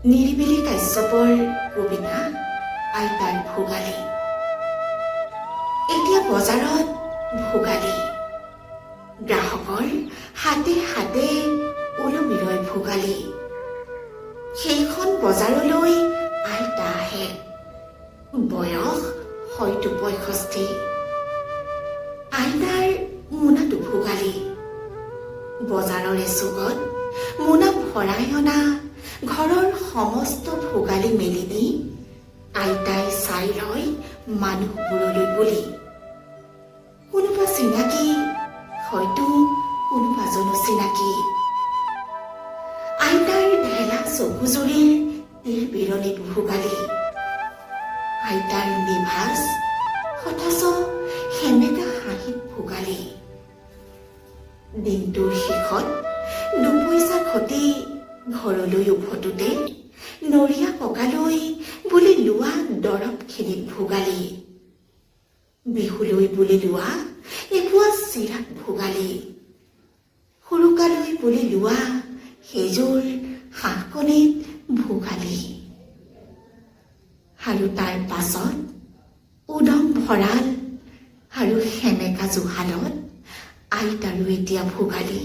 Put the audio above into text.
নিৰিবিলি কাশ্যপৰ কবিতা আইতাৰ ভোগালী। এতিয়া বজাৰত ভোগালী, গ্ৰাহকৰ হাতে হাতে ওলমিৰয় ভোগালী। সেইখন বজাৰলৈ আইতা আহে, বয়স হয়তো 65। আইতাৰ মোনাটো ভোগালী। বজাৰৰ এচুকত মোনা ভৰাই অনা ঘৰৰ সমস্ত ভোগালী মেলি দি আইতাই চাই লয় মানুহবোৰলৈ বুলি। কোনোবা চিনাকি, হয়তো কোনোবাজনো চিনাকি। আইতাৰ ঢেলা চকুজুৰিৰ তীৰ বিৰণিত ভোগালী। আইতাৰ নিভাজ হতাশ সেমেকা হাঁহিত ভোগালী। দিনটোৰ শেষত দুপইচা ঘটি ঘৰলৈ উভতোতে নৰিয়া ককালৈ বুলি লোৱা দৰৱখিনিত ভোগালী। বিহুলৈ বুলি লোৱা এপোৱা চিৰাত ভোগালী। সুৰুকালৈ বুলি লোৱা সেইযোৰ হাঁহকণীত ভোগালী। আৰু তাৰ পাছত উদং ভঁৰাল আৰু সেমেকা জুহালত আইতাৰো এতিয়া ভোগালী।